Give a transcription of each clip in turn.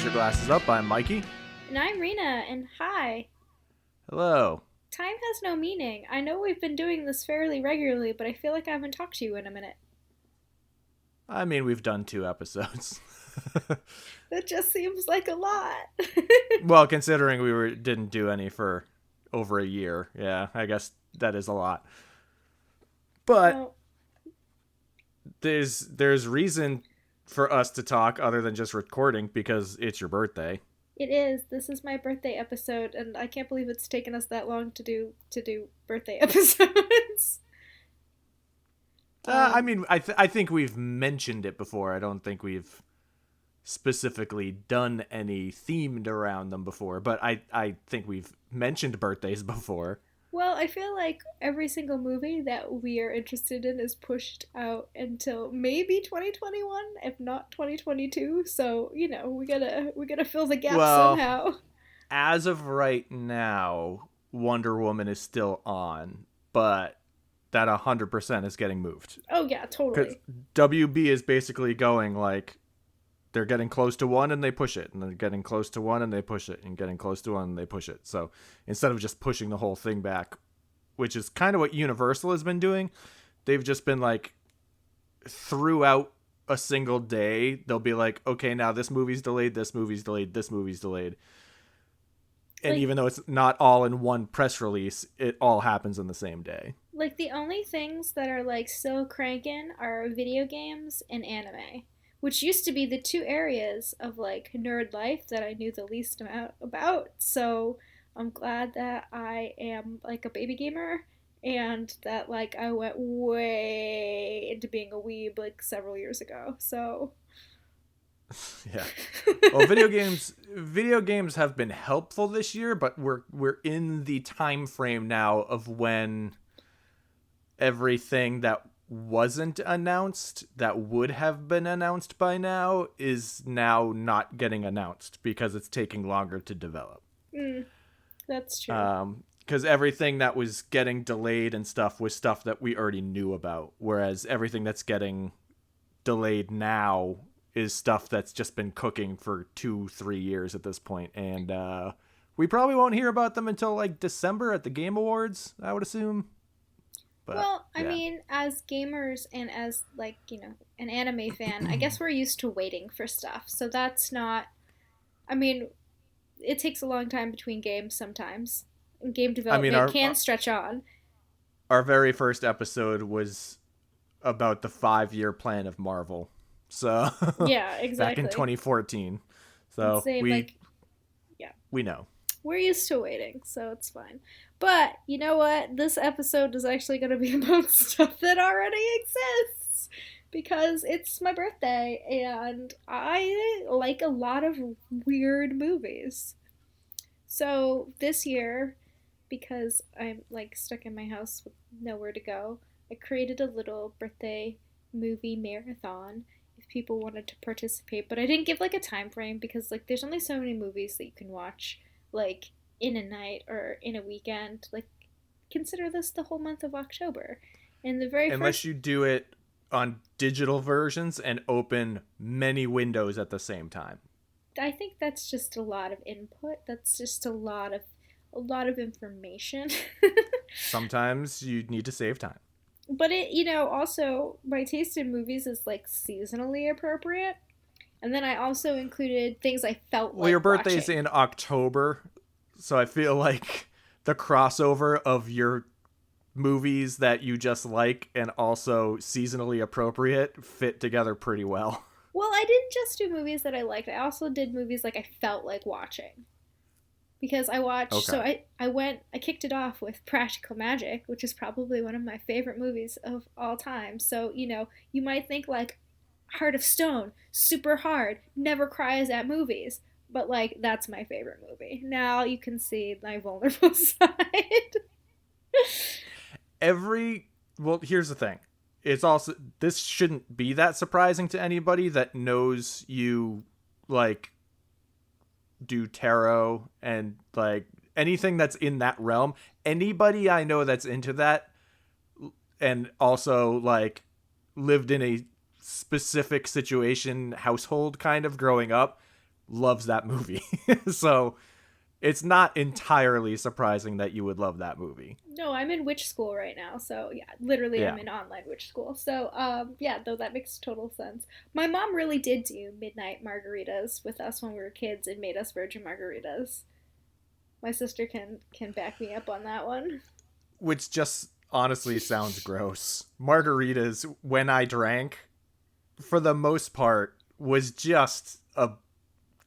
Your Glasses Up. I'm Mikey. And I'm Reena, and hi. Hello. Time has no meaning. I know we've been doing this fairly regularly, but I feel like I haven't talked to you in a minute. I mean, we've done 2 episodes. That just seems like a lot. Well, considering didn't do any for over a year, yeah, I guess that is a lot. But Well, there's reason for us to talk other than just recording because it's your birthday. it is. This is my birthday episode, and I can't believe it's taken us that long to do birthday episodes. I mean, I think we've mentioned it before. I don't think we've specifically done any themed around them before, but I think we've mentioned birthdays before. Well, I feel like every single movie that we are interested in is pushed out until maybe 2021, if not 2022. So, we gotta fill the gap Well, somehow. as of right now, Wonder Woman is still on, but that 100% is getting moved. Oh yeah, Because totally. WB is basically going like, they're getting close to one and they push it, and they're getting close to one and they push it, and getting close to one and they push it. So instead of just pushing the whole thing back, which is kind of what Universal has been doing, they've just been like, throughout a single day, they'll be like, okay, now this movie's delayed, this movie's delayed, this movie's delayed. And Like even though it's not all in one press release, it all happens in the same day. like the only things that are like still cranking are video games and anime, which used to be the two areas of like nerd life that I knew the least amount about. So I'm glad that I am like a baby gamer and that like I went way into being a weeb like several years ago. So Yeah. Well, video games have been helpful this year, but we're in the time frame now of when everything that wasn't announced that would have been announced by now is now not getting announced because it's taking longer to develop. mm, that's true. Because everything that was getting delayed and stuff was stuff that we already knew about, whereas everything that's getting delayed now is stuff that's just been cooking for 2-3 years at this point, and we probably won't hear about them until like December at the Game Awards, I would assume. But Well, I yeah. mean, as gamers and as like, an anime fan, I guess we're used to waiting for stuff. So that's not I mean, it takes a long time between games sometimes. And game I mean, development our can stretch on. our very first episode was about the 5-year plan of Marvel, so Yeah, back in exactly. 2014. And So same we like yeah, we know. we're used to waiting, so it's fine. But you know what? This episode is actually going to be about stuff that already exists because it's my birthday and I like a lot of weird movies. So this year, because I'm like stuck in my house with nowhere to go, I created a little birthday movie marathon if people wanted to participate. But I didn't give like a time frame because like there's only so many movies that you can watch like in a night or in a weekend. Like consider this the whole month of October. And the very Unless first you do it on digital versions and open many windows at the same time. I think that's just a lot of input. That's just a lot of information. Sometimes you need to save time. But also my taste in movies is like seasonally appropriate. And then I also included things I felt Well, your like birthday's watching. in October, so I feel like the crossover of your movies that you just like and also seasonally appropriate fit together pretty well. Well, I didn't just do movies that I liked. I also did movies like I felt like watching. Because I watched, Okay. so I kicked it off with Practical Magic, which is probably one of my favorite movies of all time. So, you might think like Heart of Stone, super hard, never cries at movies. But like that's my favorite movie. Now you can see my vulnerable side. Every well, here's the thing. It's also this shouldn't be that surprising to anybody that knows you like do tarot and like anything that's in that realm. Anybody I know that's into that and also like lived in a specific situation household kind of growing up loves that movie. So it's not entirely surprising that you would love that movie. No, I'm in witch school right now, so yeah, literally Yeah. I'm in online witch school. So, yeah, though that makes total sense. My mom really did do midnight margaritas with us when we were kids and made us virgin margaritas. My sister can back me up on that one. Which just honestly sounds gross. Margaritas, when I drank, for the most part, was just a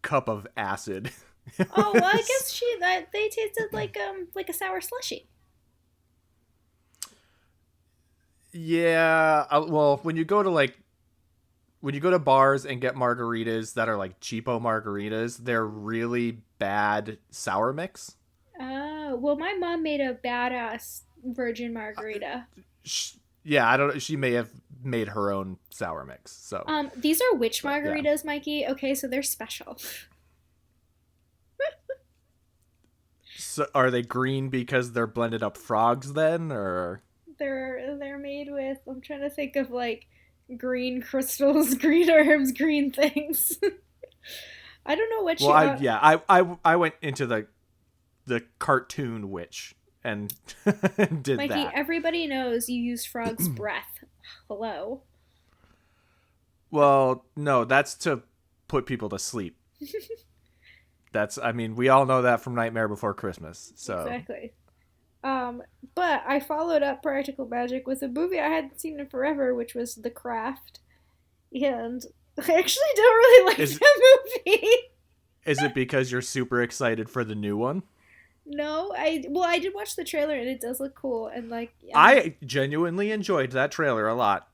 cup of acid. Oh, well, I guess they tasted like a sour slushy. Yeah, well, when you go to bars and get margaritas that are like cheapo margaritas, they're really bad sour mix. Oh, well, my mom made a badass virgin margarita. Yeah, I don't. She may have made her own sour mix. So, These are witch but yeah. margaritas, Mikey. Okay, so they're special. So, are they green because they're blended up frogs then, or? They're made with. I'm trying to think of like green crystals, green herbs, green things. I don't know what Well, I went into the cartoon witch and did Mikey, that. everybody knows you use frog's breath. Hello. Well, no, that's to put people to sleep. I mean, we all know that from Nightmare Before Christmas. So Exactly. But I followed up Practical Magic with a movie I hadn't seen in forever, which was The Craft. And I actually don't really like that movie. Is it because you're super excited for the new one? No, I did watch the trailer and it does look cool and like I genuinely enjoyed that trailer a lot.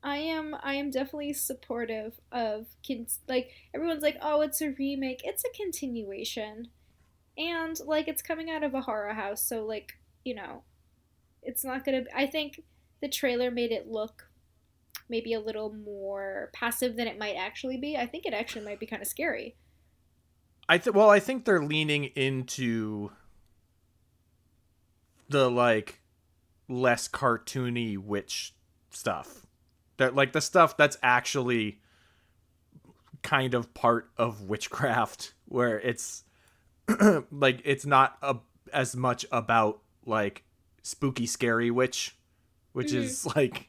I am definitely supportive of like everyone's like, "Oh, it's a remake." It's a continuation. And like it's coming out of a horror house, so like, it's not going to I think the trailer made it look maybe a little more passive than it might actually be. I think it actually might be kind of scary. I think they're leaning into the like less cartoony witch stuff. That like the stuff that's actually kind of part of witchcraft, where it's like it's not as much about like spooky scary witch, which is like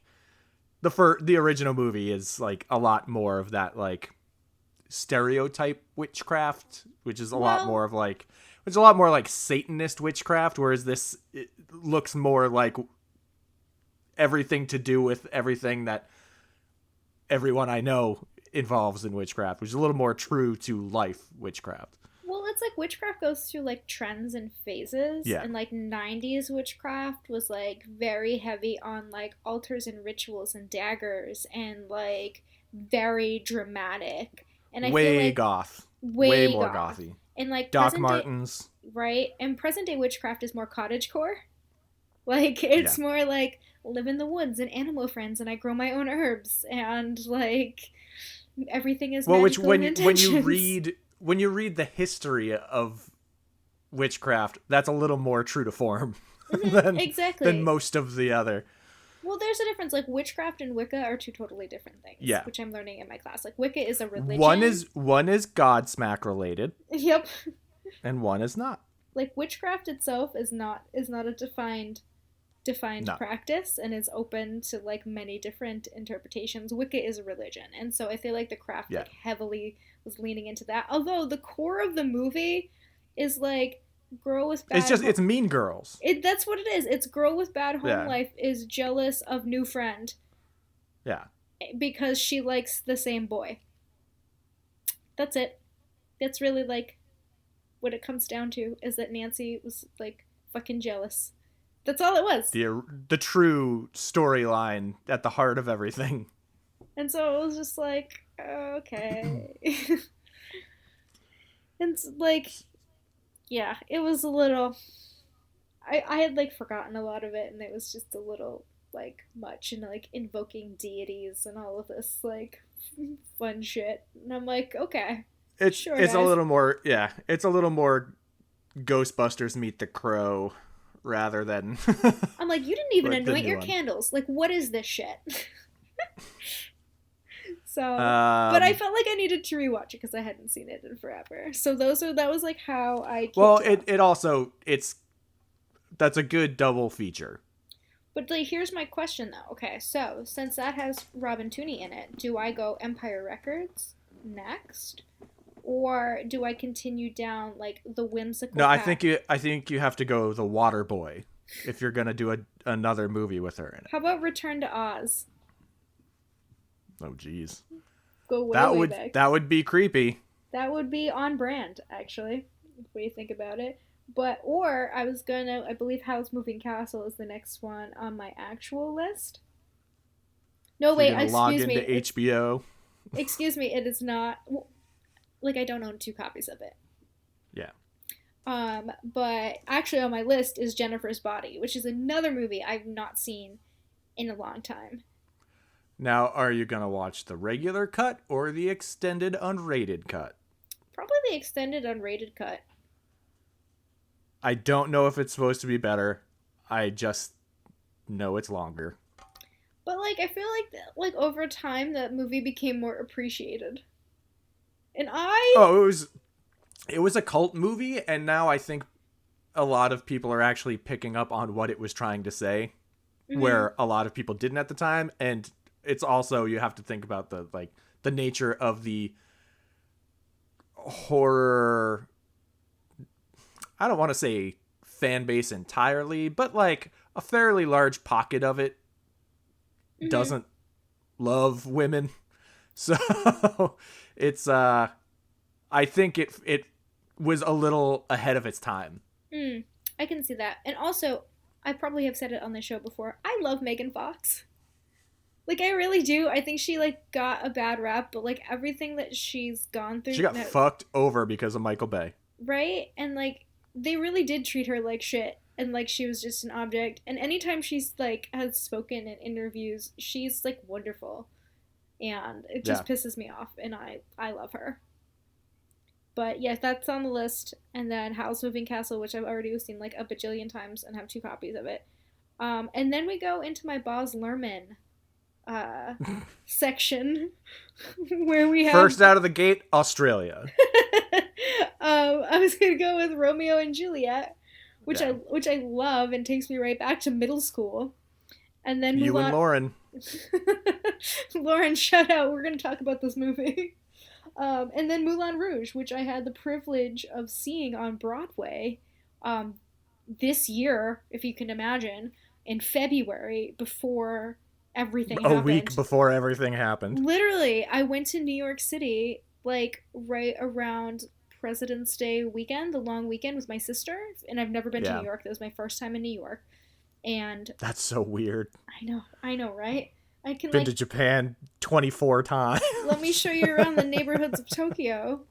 the original movie is like a lot more of that like stereotype witchcraft, which is a lot more like Satanist witchcraft, whereas this it looks more like everything to do with everything that everyone I know involves in witchcraft, which is a little more true to life witchcraft. Well, it's like witchcraft goes through like trends and phases. Yeah. And like 90s witchcraft was like very heavy on like altars and rituals and daggers and like very dramatic. And I feel like goth. Way more goth. gothy. And like Doc Martens. Right? And present day witchcraft is more cottagecore. Like it's more like live in the woods and animal friends and I grow my own herbs and like everything is magical when you read the history of witchcraft, that's a little more true to form than most of the other. Well, there's a difference. Like witchcraft and Wicca are two totally different things. Yeah. Which I'm learning in my class. Like Wicca is a religion. One is Godsmack related. Yep. And one is not. Like witchcraft itself is not a defined practice and is open to like many different interpretations. Wicca is a religion, and so I feel like the craft like heavily was leaning into that. Although the core of the movie is like girl with bad. It's Mean Girls. That's what it is. It's girl with bad home life is jealous of new friend. Yeah. Because she likes the same boy. That's it. That's really like what it comes down to is that Nancy was like fucking jealous. That's all it was. The true storyline at the heart of everything. And so it was just like, okay. And like, yeah, it was a little. I had like forgotten a lot of it, and it was just a little like much, and like invoking deities and all of this like fun shit. And I'm like, okay, it's guys. a little more, it's a little more Ghostbusters Meet the Crow rather than. I'm like, you didn't even anoint your candles. Like, what is this shit? So, but I felt like I needed to rewatch it because I hadn't seen it in forever. So that was like how I. Well, that's a good double feature. But like, here's my question though. Okay, so since that has Robin Tooney in it, do I go Empire Records next, or do I continue down like the whimsical? No, path? I think you have to go The Water Boy if you're gonna do another movie with her in it. How about Return to Oz? Oh, jeez. Go way back. That would be creepy. That would be on brand, actually, if we think about it. Or I believe Howl's Moving Castle is the next one on my actual list. No, So wait, you're gonna log into HBO. Excuse me, it is not. Like, I don't own 2 copies of it. Yeah. But actually on my list is Jennifer's Body, which is another movie I've not seen in a long time. Now, are you gonna watch the regular cut or the extended unrated cut? Probably the extended unrated cut. I don't know if it's supposed to be better. I just know it's longer. But like, I feel like over time that movie became more appreciated. And it was a cult movie, and now I think a lot of people are actually picking up on what it was trying to say, where a lot of people didn't at the time. And it's also, you have to think about the nature of the horror. I don't want to say fan base entirely, but like a fairly large pocket of it doesn't love women. So it's I think it was a little ahead of its time. I can see that. And also, I probably have said it on the show before, I love Megan Fox. Like, I really do. I think she like got a bad rap, but like everything that she's gone through, she got fucked over because of Michael Bay. Right? And like, they really did treat her like shit, and like she was just an object. And anytime she's like has spoken in interviews, she's like wonderful, and it just pisses me off, and I love her. But yes, that's on the list. And then Howl's Moving Castle, which I've already seen like a bajillion times and have 2 copies of it. And then we go into my Baz Luhrmann section where we have first out of the gate, Australia. I was gonna go with Romeo and Juliet, which I love and takes me right back to middle school. And then you and Lauren. Lauren, shout out. We're gonna talk about this movie. And then Moulin Rouge, which I had the privilege of seeing on Broadway this year, if you can imagine, in February before everything happened. A week before everything happened. Literally, I went to New York City like right around President's Day weekend, the long weekend with my sister, and I've never been to New York. That was my first time in New York. And that's so weird. I know, right? I can been to Japan 24 times. Let me show you around the neighborhoods of Tokyo.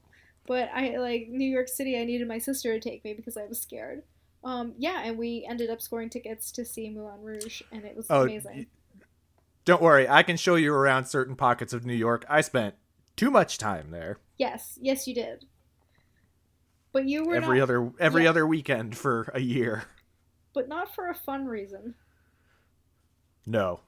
But I like New York City. I needed my sister to take me because I was scared. And we ended up scoring tickets to see Moulin Rouge, and it was amazing. Don't worry, I can show you around certain pockets of New York. I spent too much time there. Yes, you did. But you were every other weekend for a year. But not for a fun reason. No.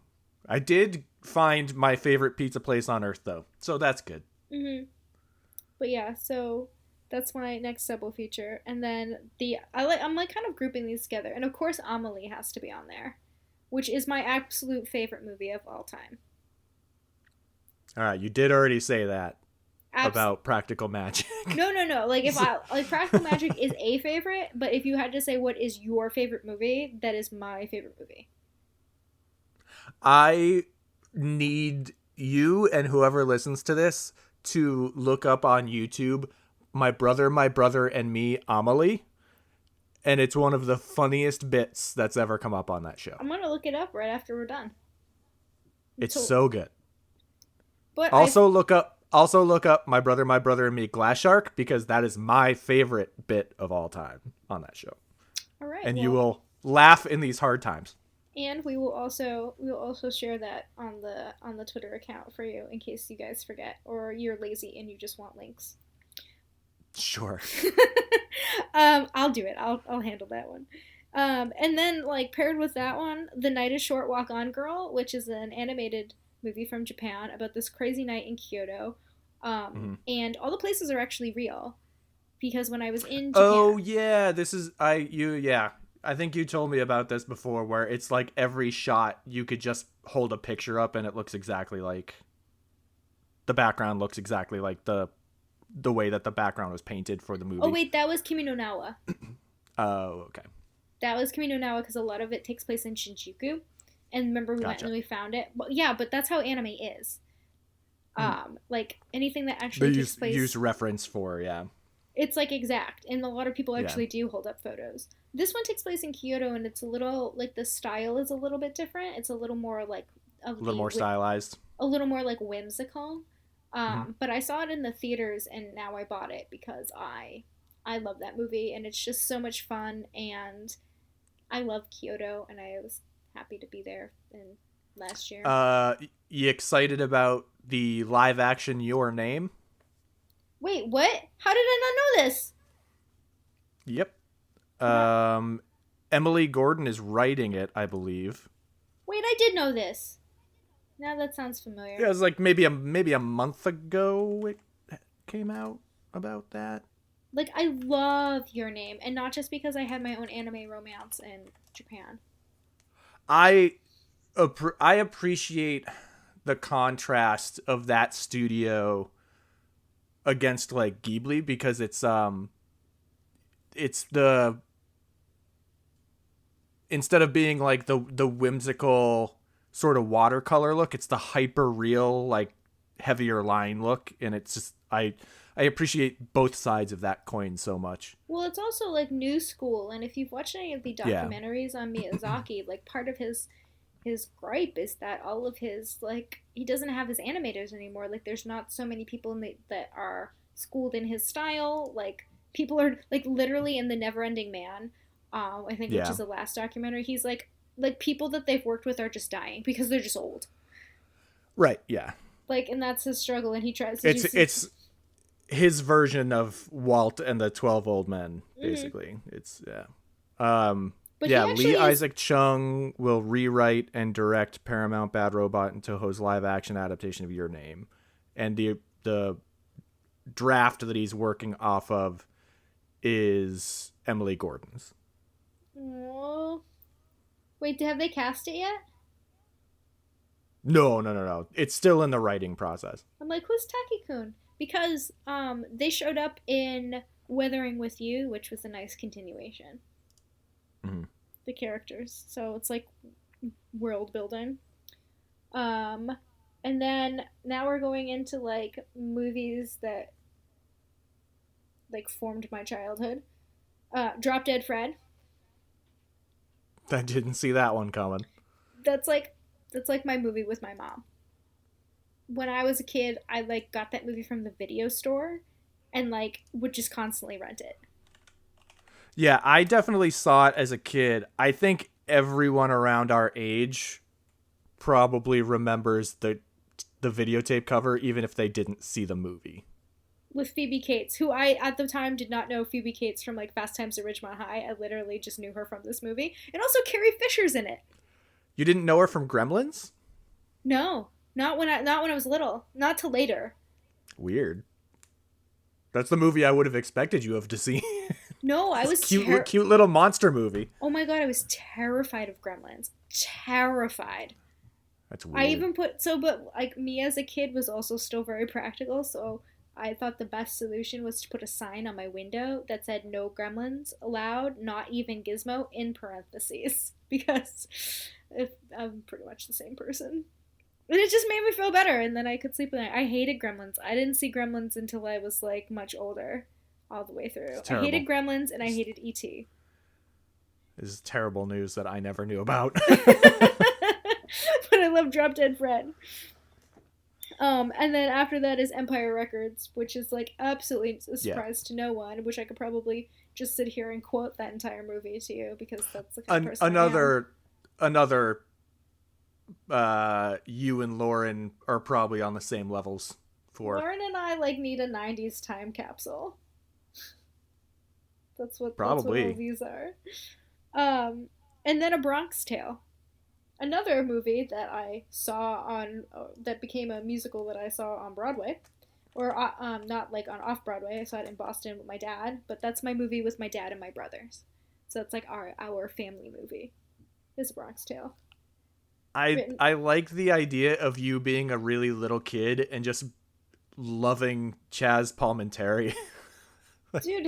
I did find my favorite pizza place on earth, though, so that's good. But yeah, so that's my next double feature, and then I'm like kind of grouping these together, and of course Amelie has to be on there, which is my absolute favorite movie of all time. All right, you did already say that about Practical Magic. No. Like Practical Magic is a favorite, but if you had to say what is your favorite movie, that is my favorite movie. I need you and whoever listens to this to look up on YouTube My Brother, and Me, Amelie. And it's one of the funniest bits that's ever come up on that show. I'm going to look it up right after we're done. It's so good. But also look up My Brother, and Me, Glass Shark, because that is my favorite bit of all time on that show. All right. And you will laugh in these hard times. And we will also share that on the Twitter account for you in case you guys forget or you're lazy and you just want links. Sure. I'll do it. I'll handle that one. And then like paired with that one, The Night is Short, Walk On Girl, which is an animated movie from Japan about this crazy night in Kyoto. Hmm. And all the places are actually real because when I was in Oh Japan, yeah, this is yeah. I think you told me about this before, where it's like every shot you could just hold a picture up and it looks exactly like the background looks exactly like the way that the background was painted for the oh movie. wait, that was Kimi no Nawa. Oh, okay, That was Kimi no Nawa because a lot of it takes place in Shinjuku. And remember, we went gotcha. and we found it. Well, yeah, but that's how anime is. Hmm. Like anything that They actually takes use place, reference for yeah, it's like exact, and a lot of people yeah, actually do hold up photos. This one takes place in Kyoto, and it's a little like the style is a little bit different. It's a little more like a of little more stylized. a little more like whimsical. Hmm. But I saw it in the theaters, and now I bought it because I love that movie, and it's just so much fun, and I love Kyoto, and I was happy to be there in last year. You excited about the live action Your Name? Wait, what? How did I not know this? Yep. How, Emily Gordon is writing it, I believe. wait, I did know this. Now that sounds familiar. Yeah, it was like maybe a month ago it came out about that. Like, I love Your Name, and not just because I had my own anime romance in Japan. I I appreciate the contrast of that studio against like Ghibli because it's the instead of being like the whimsical sort of watercolor look, it's the hyper real like heavier line look, and it's just I appreciate both sides of that coin so much. Well, it's also like new school, and if you've watched any of the Yeah. documentaries on Miyazaki, like part of his gripe is that all of his like he doesn't have his animators anymore. Like there's not so many people that are schooled in his style. Like people are like literally in the Neverending Man, I think, which is Yeah. the last documentary. He's like people that they've worked with are just dying because they're just old. Right. Yeah. Like, and that's his struggle, and he tries to do. It's his version of Walt and the 12 Old Men, Mm-hmm. basically. It's yeah. Um, But he yeah, Lee actually is. Isaac Chung will rewrite and direct Paramount Bad Robot and Toho's live action adaptation of Your Name, and the draft that he's working off of is Emily Gordon's. Oh, wait, have they cast it yet? No, no, no, no. It's still in the writing process. I'm like, who's Taki-kun? Because they showed up in Weathering with You, which was a nice continuation. Mm-hmm. The characters, so it's like world building. Um, and then now we're going into like movies that like formed my childhood. Drop Dead Fred. I didn't see that one coming. That's like that's like my movie with my mom. When I was a kid, I like got that movie from the video store and like would just constantly rent it. Yeah, I definitely saw it as a kid. I think everyone around our age probably remembers the videotape cover, even if they didn't see the movie. With Phoebe Cates, who I at the time did not know Phoebe Cates from like Fast Times at Ridgemont High. I literally just knew her from this movie, and also Carrie Fisher's in it. You didn't know her from Gremlins? No, not when I was little, not till later. Weird. That's the movie I would have expected you have to see. No, I This was cute little monster movie. oh my god, I was terrified of Gremlins. Terrified. That's I weird. even put so, but like me as a kid was also still very practical, so I thought the best solution was to put a sign on my window that said "No Gremlins allowed, not even Gizmo" in parentheses because if I'm pretty much the same person. And it just made me feel better, and then I could sleep at night. I hated Gremlins. I didn't see Gremlins until I was like much older, all the way through. It's I terrible. hated Gremlins and I hated E.T. This is terrible news that I never knew about. But I love Drop Dead Fred. And then after that is Empire Records, which is like absolutely a surprise to no one, which I could probably just sit here and quote that entire movie to you because that's the kind of person I am. Another you and Lauren are probably on the same levels for Lauren and I like need a 90s time capsule. That's what probably movies are. And then A Bronx Tale. Another movie that I saw that became a musical that I saw on Broadway, or not like on off Broadway. I saw it in Boston with my dad, but that's my movie with my dad and my brothers. So it's like our family movie. Is Bronx Tale. I like the idea of you being a really little kid and just loving Chaz Palminteri. Dude,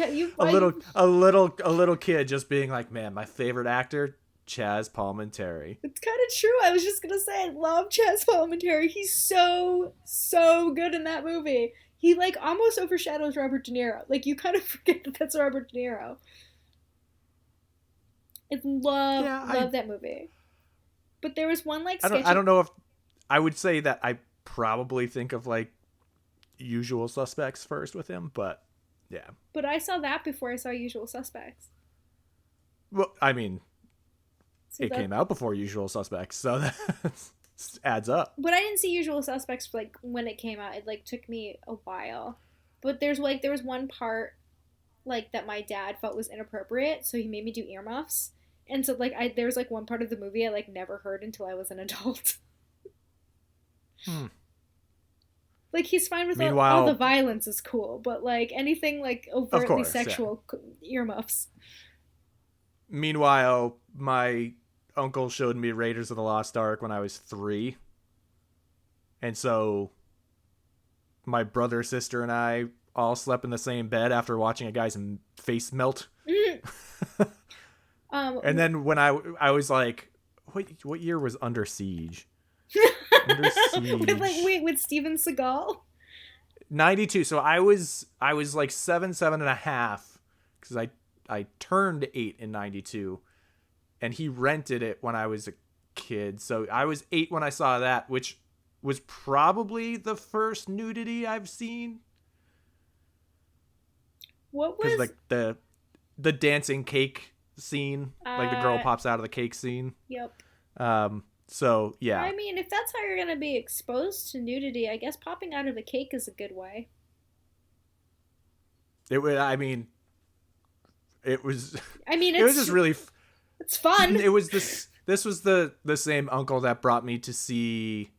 a little kid just being like, man, my favorite actor, Chaz Palminteri. It's kind of true. I was just gonna say, I love Chaz Palminteri. He's so good in that movie. He like almost overshadows Robert De Niro. Like you kind of forget that that's Robert De Niro. I love that movie. But there was one like I don't know if I would say that I probably think of like Usual Suspects first with him, but yeah. But I saw that before I saw Usual Suspects. Well, I mean, it came out before Usual Suspects, so that adds up. But I didn't see Usual Suspects like when it came out. It like took me a while. But there was one part like that my dad felt was inappropriate, so he made me do earmuffs. And so like there was like one part of the movie I like never heard until I was an adult. Like he's fine with all the violence is cool, but like anything like overtly sexual, earmuffs. Meanwhile, my uncle showed me Raiders of the Lost Ark when I was 3. And so my brother, sister, and I all slept in the same bed after watching a guy's face melt. And then when I was like, what year was Under Siege? Under Siege. with Steven Seagal? 92. So I was like 7.5, because I turned 8 in 92, and he rented it when I was a kid. So I was 8 when I saw that, which was probably the first nudity I've seen. What was like the dancing cake scene, like the girl pops out of the cake scene. Yep. So yeah. I mean, if that's how you're gonna be exposed to nudity, I guess popping out of a cake is a good way. It was. I mean, it was. It was just really. It's fun. It was this. This was the same uncle that brought me to see.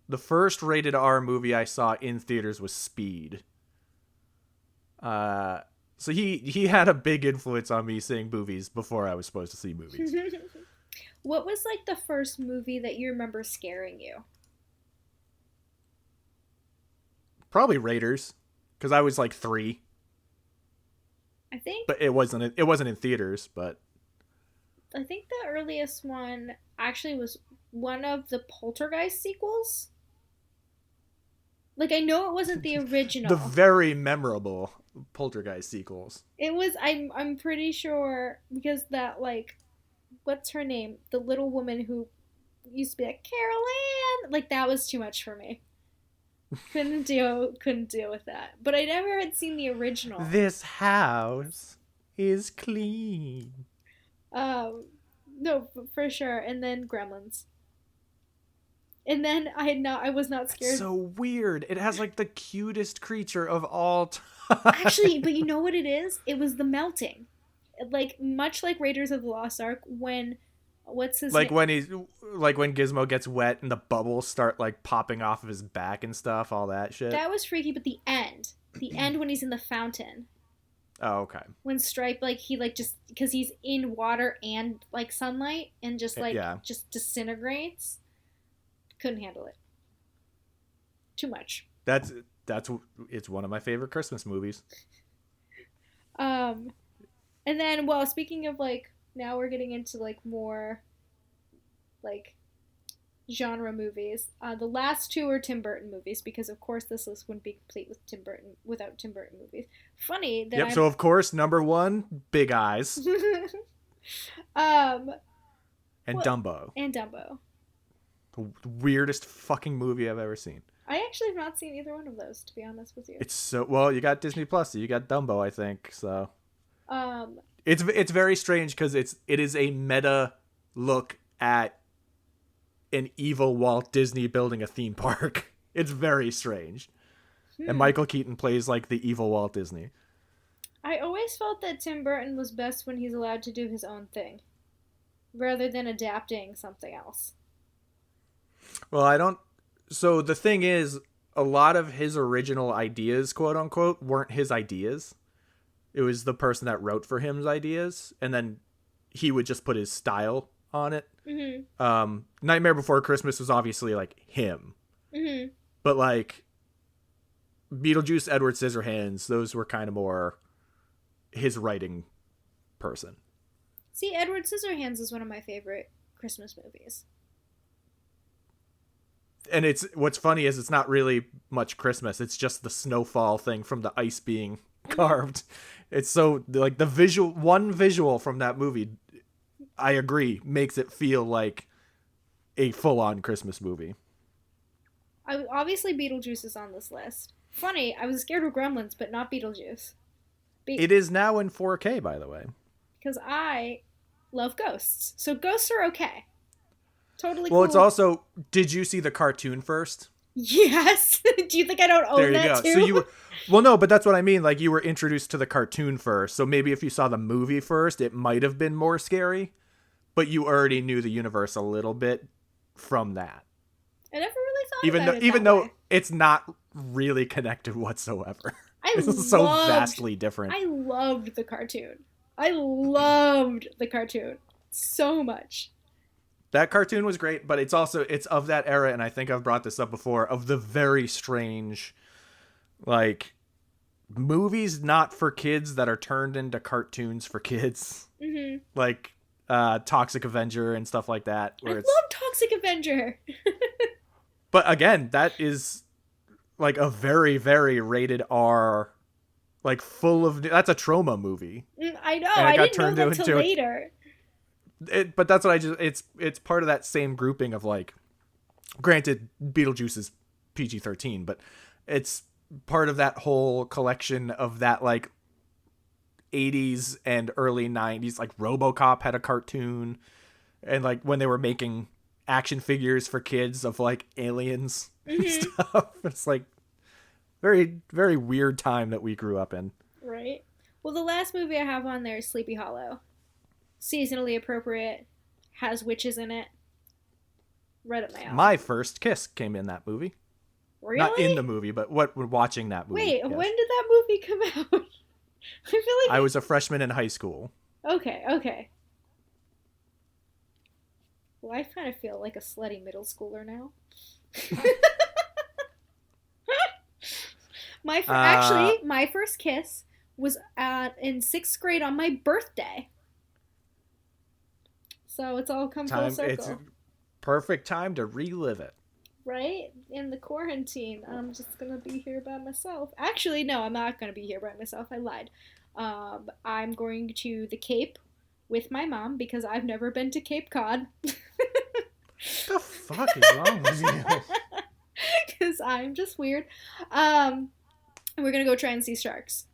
The first rated R movie I saw in theaters was Speed. So he had a big influence on me seeing movies before I was supposed to see movies. What was like the first movie that you remember scaring you? Probably Raiders, because I was like 3. I think. But it wasn't in theaters, but. I think the earliest one actually was one of the Poltergeist sequels. Like, I know it wasn't the original. The very memorable Poltergeist sequels. It was, I'm pretty sure, because that, like, what's her name? The little woman who used to be like, Carol Ann! Like, that was too much for me. Couldn't deal with that. But I never had seen the original. This house is clean. No, for sure. And then Gremlins. And then I was not scared. It's so weird. It has like the cutest creature of all time. Actually, but you know what it is? It was the melting. Like much like Raiders of the Lost Ark, when what's his name? when Gizmo gets wet and the bubbles start like popping off of his back and stuff, all that shit. That was freaky, but the end when he's in the fountain. Oh, okay. When Stripe he just because he's in water and like sunlight and just just disintegrates. Couldn't handle it. Too much. It's one of my favorite Christmas movies. And then, well, speaking of like, now we're getting into like more like genre movies. The last 2 are Tim Burton movies because of course this list wouldn't be complete without Tim Burton movies. Funny that so of course number 1, Big Eyes. And Dumbo. The weirdest fucking movie I've ever seen. I actually have not seen either one of those, to be honest with you. It's so well. You got Disney Plus, so you got Dumbo, I think. So, it's very strange because it is a meta look at an evil Walt Disney building a theme park. It's very strange, and Michael Keaton plays like the evil Walt Disney. I always felt that Tim Burton was best when he's allowed to do his own thing. rather than adapting something else. Well, I don't. So the thing is, a lot of his original ideas, quote unquote, weren't his ideas. It was the person that wrote for him's ideas, and then he would just put his style on it. Mm-hmm. Nightmare Before Christmas was obviously like him, Mm-hmm. but like Beetlejuice, Edward Scissorhands, those were kind of more his writing person. See, Edward Scissorhands is one of my favorite Christmas movies. And it's what's funny is it's not really much Christmas. It's just the snowfall thing from the ice being carved. It's so like the visual from that movie, I agree, makes it feel like a full-on Christmas movie. Obviously, Beetlejuice is on this list. Funny, I was scared of Gremlins, but not Beetlejuice. It is now in 4K, by the way. Because I love ghosts. So ghosts are okay. Totally well, cool. It's also, did you see the cartoon first? Yes. Do you think I don't own that too? So you were, well, no, but that's what I mean. Like, you were introduced to the cartoon first. So maybe if you saw the movie first, it might have been more scary. But you already knew the universe a little bit from that. I never really thought about it Even that though way. it's not really connected whatsoever. This is so vastly different. I loved the cartoon. I loved the cartoon so much. That cartoon was great, but it's of that era, and I think I've brought this up before, of the very strange, like, movies not for kids that are turned into cartoons for kids. Mm-hmm. Like Toxic Avenger and stuff like that. I love Toxic Avenger. But again, that is like a very, very rated R, like full of, that's a trauma movie. I know. I didn't know that till later. But that's what it's part of that same grouping of, like, granted Beetlejuice is PG-13, but it's part of that whole collection of that, like, 80s and early 90s. Like RoboCop had a cartoon, and like when they were making action figures for kids of like aliens and stuff. It's like very, very weird time that we grew up in. Right. Well, the last movie I have on there is Sleepy Hollow. Seasonally appropriate, has witches in it. Right up my alley. My first kiss came in that movie. Really? Not in the movie, but watching that movie. Wait, yes. When did that movie come out? I feel like I was a freshman in high school. Okay. Well, I kind of feel like a slutty middle schooler now. Actually, my first kiss was in 6th grade on my birthday. So it's all come full circle. It's a perfect time to relive it. Right? In the quarantine, I'm just going to be here by myself. Actually, no, I'm not going to be here by myself. I lied. I'm going to the Cape with my mom because I've never been to Cape Cod. What the fuck is wrong with you? Because I'm just weird. And we're going to go try and see sharks.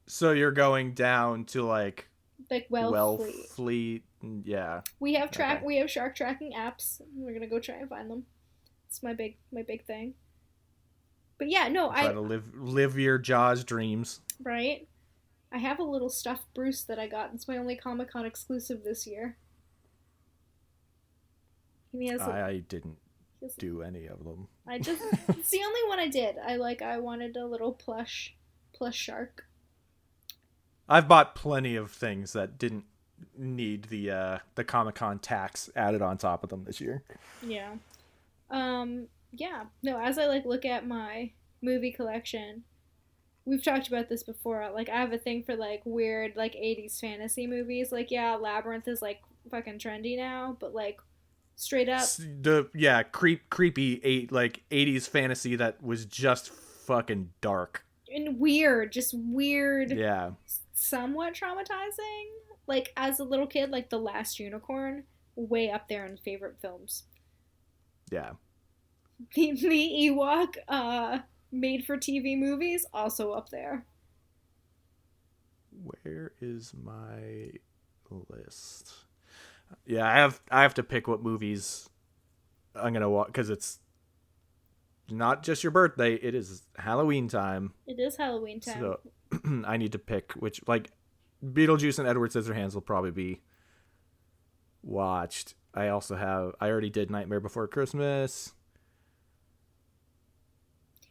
So you're going down to like Wellfleet. Yeah. We have We have shark tracking apps. We're gonna go try and find them. It's my big thing. But yeah, no, Try to live your Jaws dreams. Right. I have a little stuffed Bruce that I got. It's my only Comic-Con exclusive this year. I didn't do any of them. It's the only one I did. I wanted a little plush shark. I've bought plenty of things that didn't need the Comic-Con tax added on top of them this year. Yeah. Yeah. No, as I look at my movie collection, we've talked about this before. Like, I have a thing for weird 80s fantasy movies. Yeah, Labyrinth is fucking trendy now, but straight up creepy 80s fantasy that was just fucking dark and weird, just weird. Yeah. Somewhat traumatizing. As a little kid, The Last Unicorn, way up there in favorite films. Yeah. The Ewok made for TV movies, also up there. Where is my list? Yeah, I have to pick what movies I'm gonna watch because it's not just your birthday; it is Halloween time. It is Halloween time. So I need to pick which Beetlejuice and Edward Scissorhands will probably be watched. I already did Nightmare Before Christmas.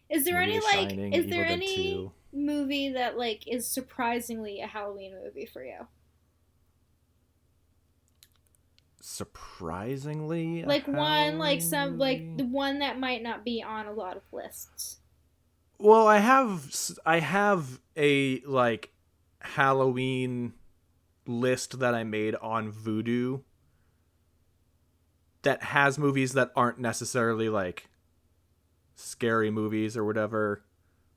Is there maybe any The like Shining, is Evil there Dead any 2. movie that like is surprisingly a Halloween movie for you? Surprisingly, a Like one like Halloween some like movie? the one that might not be on a lot of lists. Well, I have a like Halloween list that I made on Vudu that has movies that aren't necessarily like scary movies or whatever.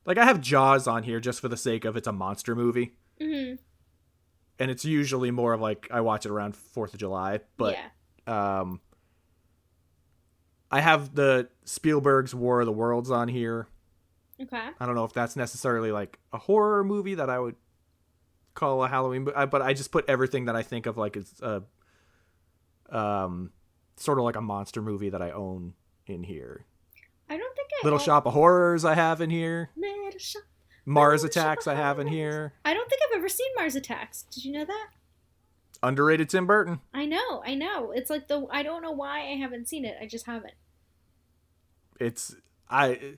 Like I have Jaws on here just for the sake of it's a monster movie. Mhm. And it's usually more of like I watch it around 4th of July, but Yeah. um I have the Spielberg's War of the Worlds on here. Okay. I don't know if that's necessarily like a horror movie that I would call a Halloween, but I just put everything that I think of like as a sort of like a monster movie that I own in here. I don't think I Little own Shop of Horrors I have in here. Little Shop. Mars Little Shop Attacks of I have in Horrors. here. I don't think I've ever seen Mars Attacks. Did you know that? Underrated Tim Burton. I know. It's like I don't know why I haven't seen it. I just haven't. It's I You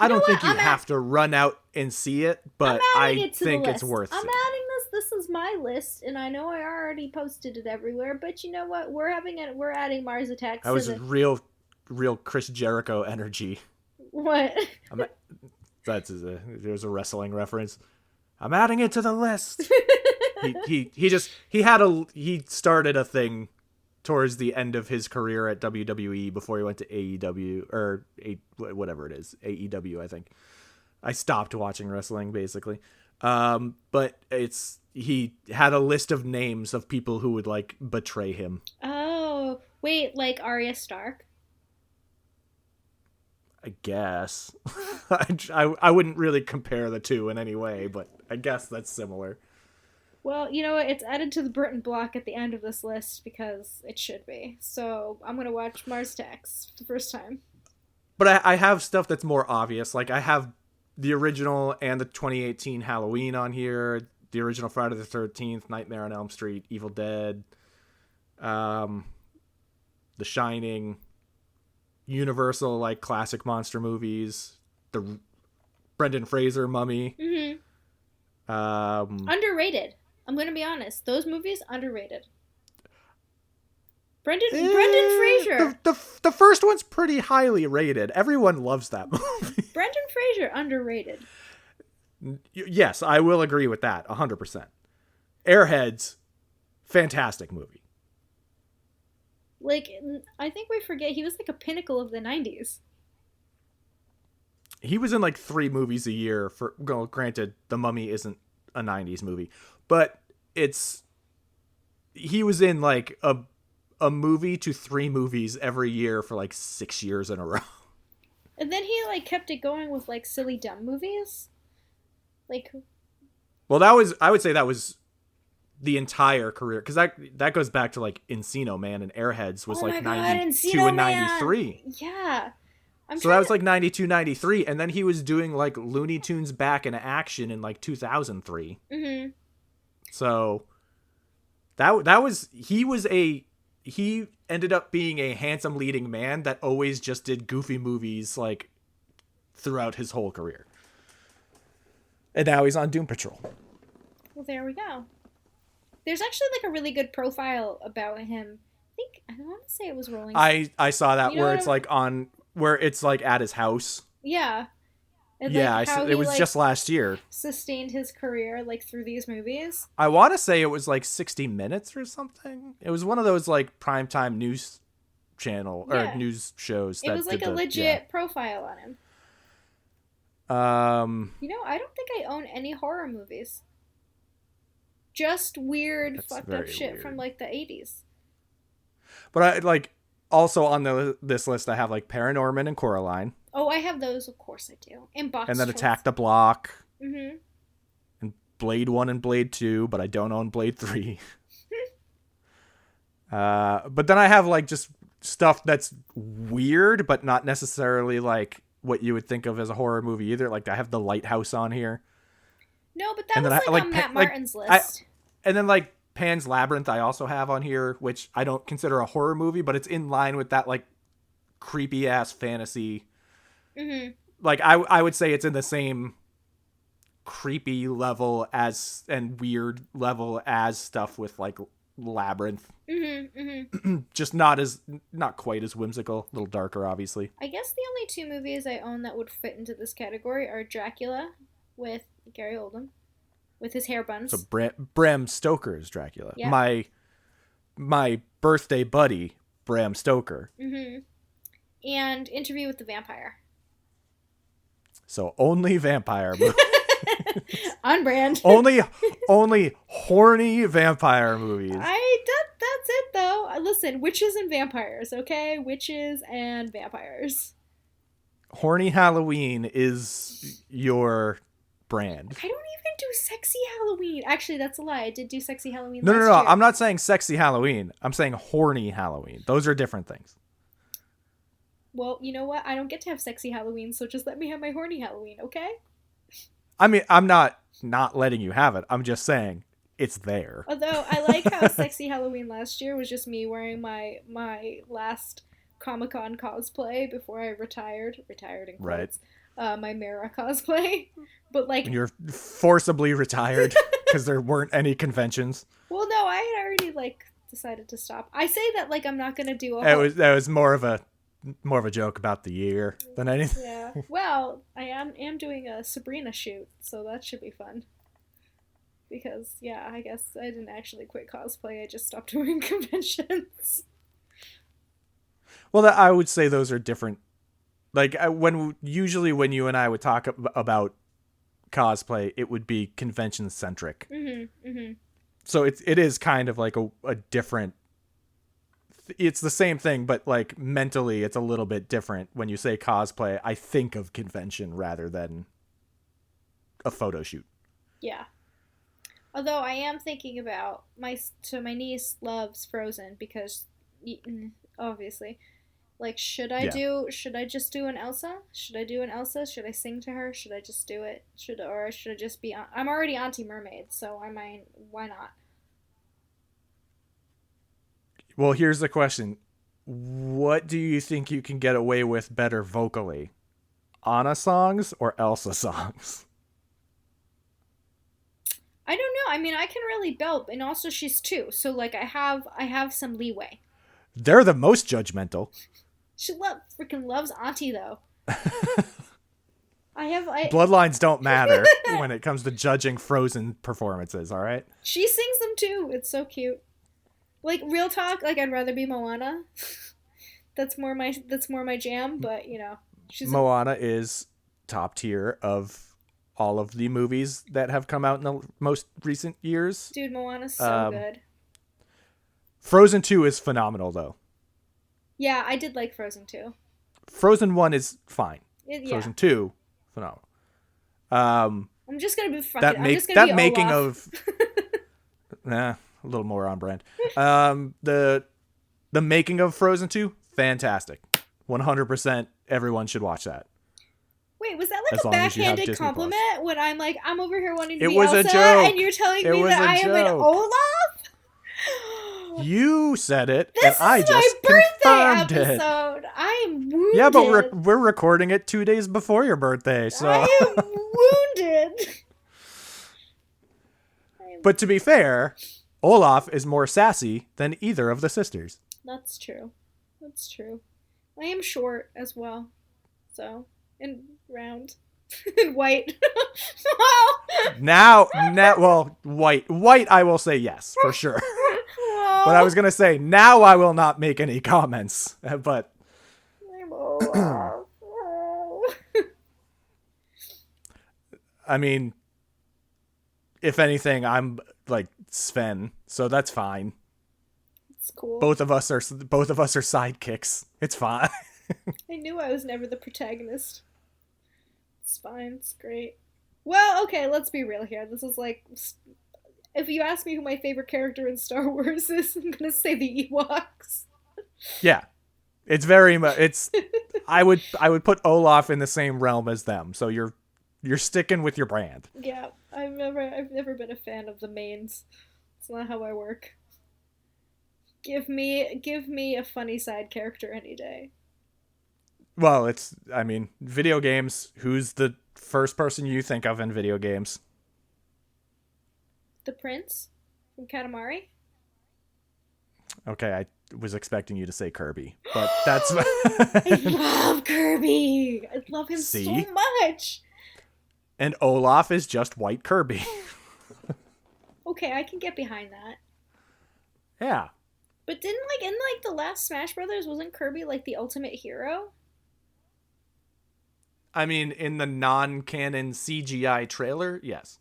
know don't what? think you have to run out and see it, but I'm adding I it to think the it's list. worth I'm it. adding this. This is my list, and I know I already posted it everywhere. But you know what? We're adding Mars Attacks. That was real Chris Jericho energy. What? There's a wrestling reference. I'm adding it to the list. he started a thing towards the end of his career at WWE before he went to AEW or whatever it is, AEW I think. I stopped watching wrestling basically. But he had a list of names of people who would like betray him. Oh, wait, like Arya Stark? I guess. I wouldn't really compare the two in any way, but I guess that's similar. Well, you know what? It's added to the Burton block at the end of this list because it should be. So I'm going to watch Mars Attacks for the first time. But I have stuff that's more obvious. Like I have the original and the 2018 Halloween on here, the original Friday the 13th, Nightmare on Elm Street, Evil Dead, The Shining, Universal like classic monster movies, the Brendan Fraser Mummy. Mm-hmm. Underrated. I'm going to be honest. Those movies, underrated. Brendan Fraser. The first one's pretty highly rated. Everyone loves that movie. Brendan Fraser, underrated. Yes, I will agree with that 100%. Airheads, fantastic movie. Like, I think we forget he was like a pinnacle of the 90s. He was in like 3 movies a year for, well, granted, The Mummy isn't a 90s movie, but he was in like a movie to 3 movies every year for like 6 years in a row. And then he like kept it going with like silly dumb movies. Like, well, I would say that was the entire career, because that goes back to like Encino Man, and Airheads was like 92 and 93. Yeah. So that was like 92, 93, and then he was doing like Looney Tunes Back in Action in like 2003. Mm-hmm. So he ended up being a handsome leading man that always just did goofy movies like throughout his whole career. And now he's on Doom Patrol. Well, there we go. There's actually like a really good profile about him. I want to say it was Rolling Stone. I saw that where it's like where it's like at his house. Yeah. And yeah, like it was just last year. Sustained his career like through these movies. I want to say it was like 60 Minutes or something. It was one of those like primetime news channel or news shows. It was like a legit profile on him. You know, I don't think I own any horror movies. Just weird, fucked up shit from like the 80s. But I like also on this list I have like Paranorman and Coraline. Oh, I have those, of course I do. And Box And then Trolls. Attack the Block. Mm-hmm. And Blade 1 and Blade 2, but I don't own Blade 3. But then I have like just stuff that's weird, but not necessarily like what you would think of as a horror movie either. Like I have The Lighthouse on here. No, but that was like on Matt Martin's list. And then like Pan's Labyrinth I also have on here, which I don't consider a horror movie, but it's in line with that like creepy ass fantasy. Mm-hmm. Like I would say it's in the same creepy level as and weird level as stuff with like Labyrinth. Mm-hmm. Mm-hmm. Just not quite as whimsical, a little darker, obviously. I guess the only two movies I own that would fit into this category are Dracula with Gary Oldman with his hair buns. So Bram Stoker's Dracula. Yeah. My birthday buddy, Bram Stoker. Mm-hmm. And Interview with the Vampire. So only vampire movies. On brand. only horny vampire movies. That's it though. Listen, witches and vampires, okay? Witches and vampires. Horny Halloween is your brand. I don't even do sexy Halloween. Actually, that's a lie. I did do sexy Halloween No. last year. I'm not saying sexy Halloween. I'm saying horny Halloween. Those are different things. Well, you know what? I don't get to have sexy Halloween, so just let me have my horny Halloween, okay? I mean, I'm not letting you have it. I'm just saying it's there. Although I like how sexy Halloween last year was just me wearing my last Comic-Con cosplay before I retired in quotes. Right. My Mara cosplay. But like you're forcibly retired because there weren't any conventions. Well, no, I had already like decided to stop. I say that like I'm not going to do a whole... That was more of a joke about the year than anything. Yeah. Well, I am doing a Sabrina shoot, so that should be fun. Because, yeah, I guess I didn't actually quit cosplay. I just stopped doing conventions. Well, I would say those are different. Like when you and I would talk about cosplay, it would be convention centric. Mm-hmm. Mm-hmm. So it is kind of like a different. It's the same thing, but like mentally, it's a little bit different. When you say cosplay, I think of convention rather than a photo shoot. Yeah. Although I am thinking about my niece loves Frozen because obviously, like, should I just do an Elsa? Should I do an Elsa? Should I sing to her? Should I just do it? Should I just be? I'm already Auntie Mermaid, so I might. Why not? Well, here's the question: what do you think you can get away with better vocally, Anna songs or Elsa songs? I don't know. I mean, I can really belt, and also she's 2, so like I have some leeway. They're the most judgmental. She freaking loves Auntie though. Bloodlines don't matter when it comes to judging Frozen performances. All right. She sings them too. It's so cute. Like real talk. Like I'd rather be Moana. That's more my jam. But you know, Moana is top tier of all of the movies that have come out in the most recent years. Dude, Moana's so good. Frozen 2 is phenomenal, though. Yeah, I did like Frozen 2. Frozen 1 is fine. Yeah. Frozen 2, phenomenal. I'm just gonna be that making Olaf. of a little more on brand. The making of Frozen 2, fantastic. 100% everyone should watch that. Wait, was that like a backhanded compliment when I'm like, I'm over here wanting to be Elsa, a joke. And you're telling me that I am an Olaf? You said it, this and I just confirmed it. Episode. I am wounded. Yeah, but we're recording it 2 days before your birthday, so I am wounded. But to be fair, Olaf is more sassy than either of the sisters. That's true. I am short as well, so and round and white. now, well, white. I will say yes for sure. But I was gonna say now I will not make any comments. But I'm Olaf. I mean, if anything, I'm like Sven, so that's fine. It's cool. Both of us are sidekicks. It's fine. I knew I was never the protagonist. It's fine. It's great. Well, okay, let's be real here. This is like, if you ask me who my favorite character in Star Wars is, I'm gonna say the Ewoks. Yeah, it's very much. It's I would put Olaf in the same realm as them. So you're sticking with your brand. Yeah, I've never been a fan of the mains. It's not how I work. Give me a funny side character any day. Well, video games. Who's the first person you think of in video games? The prince from Katamari? Okay, I was expecting you to say Kirby, but that's... I love Kirby! I love him so much! And Olaf is just white Kirby. Okay, I can get behind that. Yeah. But in the last Smash Brothers, wasn't Kirby like the ultimate hero? I mean, in the non-canon CGI trailer, yes.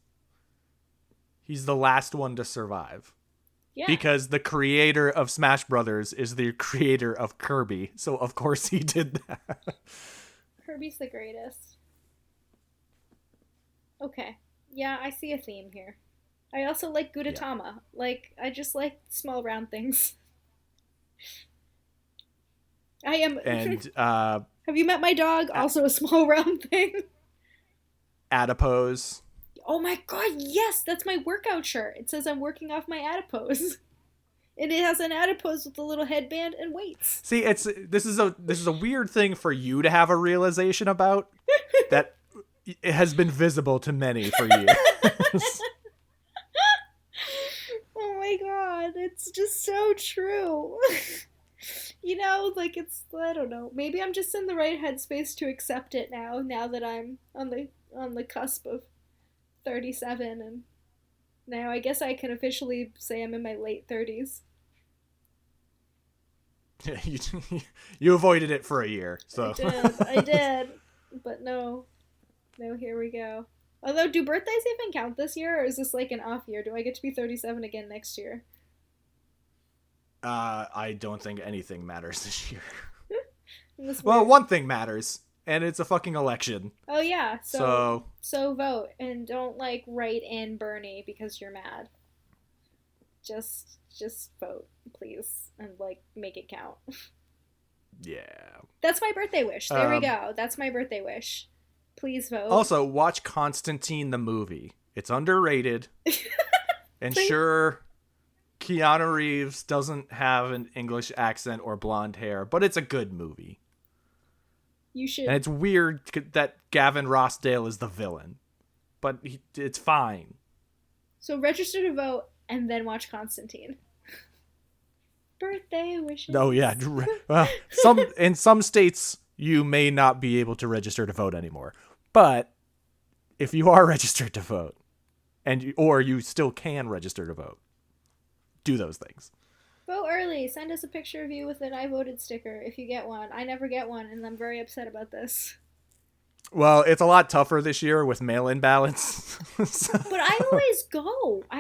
He's the last one to survive. Yeah. Because the creator of Smash Brothers is the creator of Kirby, so of course he did that. Kirby's the greatest. Okay. Yeah, I see a theme here. I also like Gudetama. Yeah. I just like small round things. I am... And, have you met my dog? Also a small round thing. Adipose. Oh my god, yes! That's my workout shirt. It says I'm working off my adipose. And it has an adipose with a little headband and weights. See, this is a weird thing for you to have a realization about that it has been visible to many for years. Oh my god, it's just so true. I don't know. Maybe I'm just in the right headspace to accept it now that I'm on the cusp of 37, and now I guess I can officially say I'm in my late 30s. You avoided it for a year, so. I did. But no, here we go. Although, do birthdays even count this year, or is this like an off year? Do I get to be 37 again next year? I don't think anything matters this year. Well, one thing matters, and it's a fucking election. Oh yeah, so vote, and don't write in Bernie because you're mad. Just vote, please, and make it count. Yeah. That's my birthday wish. There we go. That's my birthday wish. Please vote. Also, watch Constantine the movie. It's underrated. And sure, Keanu Reeves doesn't have an English accent or blonde hair, but it's a good movie. You should. And it's weird that Gavin Rossdale is the villain, but it's fine. So register to vote and then watch Constantine. Birthday wishes. Oh yeah. Well, in some states you may not be able to register to vote anymore, but if you are registered to vote, or you still can register to vote, do those things. Vote early. Send us a picture of you with an I voted sticker if you get one. I never get one, and I'm very upset about this. Well, it's a lot tougher this year with mail-in ballots. But I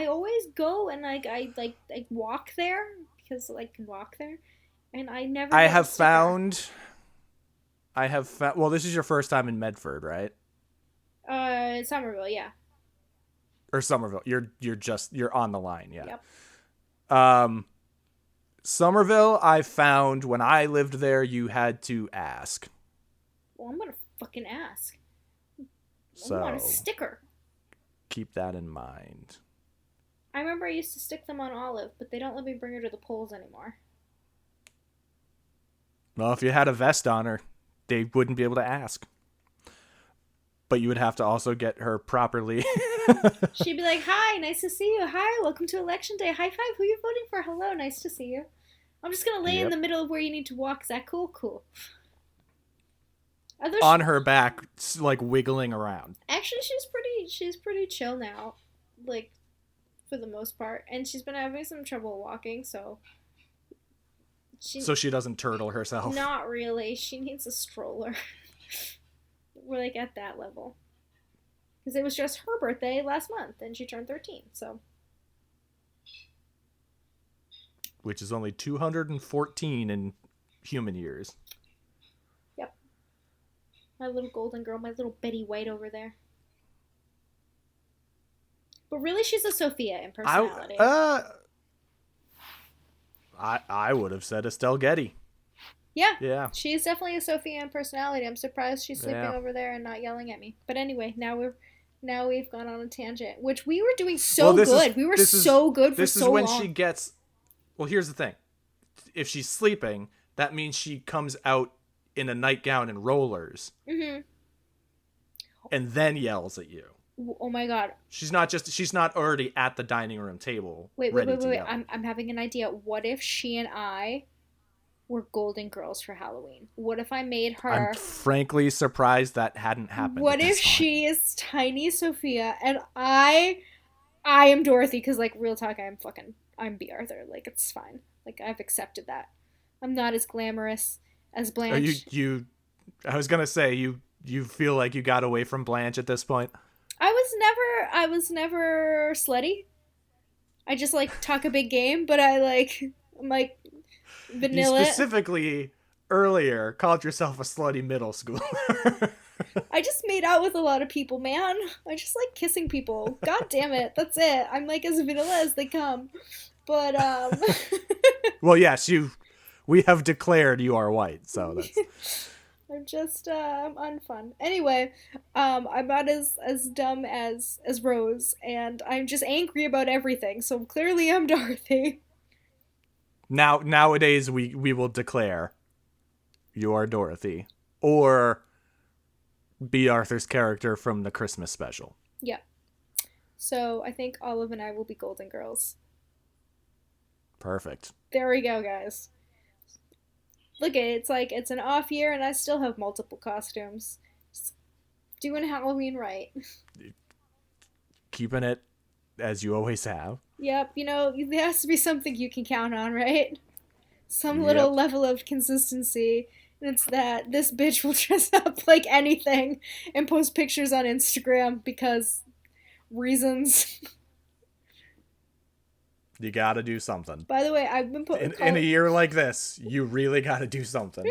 always go and I walk there because I can walk there, and I never. I have found. Well, this is your first time in Medford, right? Somerville, yeah. Or Somerville. You're on the line, yeah. Yep. Somerville, I found when I lived there, you had to ask. Well, I'm gonna fucking ask. So, I want a sticker. Keep that in mind. I remember I used to stick them on Olive, but they don't let me bring her to the polls anymore. Well, if you had a vest on her, they wouldn't be able to ask. But you would have to also get her properly. She'd be like, hi, nice to see you. Hi, welcome to Election Day. High five, who you voting for? Hello, nice to see you. I'm just going to lay in the middle of where you need to walk. Is that cool? Cool. On her back, wiggling around. Actually, she's pretty chill now. For the most part. And she's been having some trouble walking, so... So she doesn't turtle herself? Not really. She needs a stroller. We're at that level. Because it was just her birthday last month, and she turned 13, so. Which is only 214 in human years. Yep. My little golden girl, my little Betty White over there. But really, she's a Sophia in personality. I would have said Estelle Getty. Yeah. She's definitely a Sophia in personality. I'm surprised she's sleeping over there and not yelling at me. But anyway, now now we've gone on a tangent, which we were doing so good. We were so good for so long. This is when she gets... Well, here's the thing. If she's sleeping, that means she comes out in a nightgown and rollers. Mm-hmm. And then yells at you. Oh my god. She's not already at the dining room table. Wait. I'm having an idea. What if she and I were Golden Girls for Halloween? What if I made her... I'm frankly surprised that hadn't happened. What if she is tiny Sophia and I am Dorothy? Because, like, real talk, I'm B. Arthur. Like, it's fine. Like, I've accepted that. I'm not as glamorous as Blanche. I was gonna say, you feel like you got away from Blanche at this point? I was never slutty. I just, like, talk a big game, but I'm like vanilla. You specifically earlier called yourself a slutty middle schooler. I just made out with a lot of people, man. I just like kissing people. God damn it. That's it. I'm like as vanilla as they come. But well, yes, we have declared you are white, so that's I'm just I'm unfun. Anyway, I'm not as dumb as Rose, and I'm just angry about everything. So clearly I'm Dorothy. Nowadays we will declare you are Dorothy or B. Arthur's character from the Christmas special. Yeah. So I think Olive and I will be Golden Girls. Perfect. There we go, guys. Look, it's an off year and I still have multiple costumes. Just doing Halloween right. Keeping it as you always have. Yep, there has to be something you can count on, right? Some little level of consistency. And it's that this bitch will dress up like anything and post pictures on Instagram because reasons. You gotta do something. By the way, I've been in a year like this, you really gotta do something.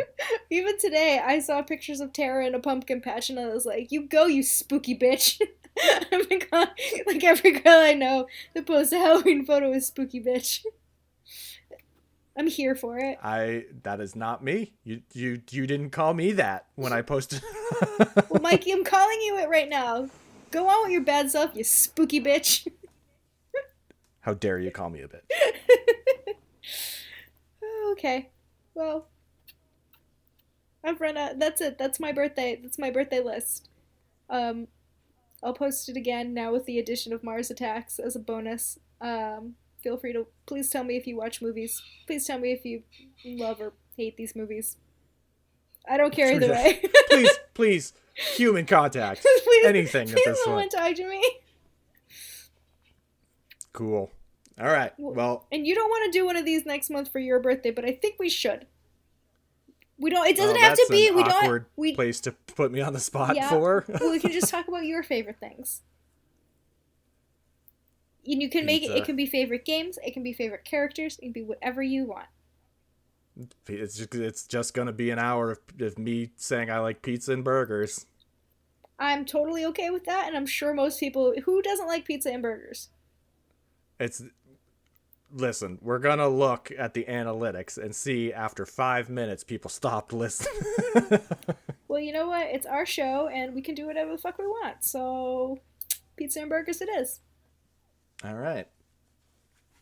Even today, I saw pictures of Tara in a pumpkin patch and I was like, you go, you spooky bitch. Oh my god, like every girl I know that posts a Halloween photo is spooky bitch. I'm here for it. That is not me. You didn't call me that when I posted. Well, Mikey, I'm calling you it right now. Go on with your bad self, you spooky bitch. How dare you call me a bitch? Okay. Well, I've run out. That's it. That's my birthday. That's my birthday list. I'll post it again now with the addition of Mars Attacks as a bonus. Feel free to please tell me if you watch movies. Please tell me if you love or hate these movies. I don't care either way. please, human contact. Please, anything at this point. Talk to me. Cool. All right. Well, and you don't want to do one of these next month for your birthday, but I think we should. We don't. It doesn't have to be. We don't. Awkward place to put me on the spot for. Well, we can just talk about your favorite things. And you can make it. It can be favorite games. It can be favorite characters. It can be whatever you want. It's just gonna be an hour of me saying I like pizza and burgers. I'm totally okay with that, and I'm sure most people who doesn't like pizza and burgers. Listen, we're gonna look at the analytics and see after 5 minutes people stopped listening. Well, you know what? It's our show, and we can do whatever the fuck we want. So, pizza and burgers it is. All right.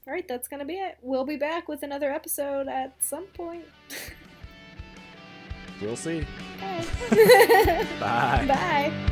All right, that's gonna be it. We'll be back with another episode at some point. We'll see. Bye. Bye. Bye.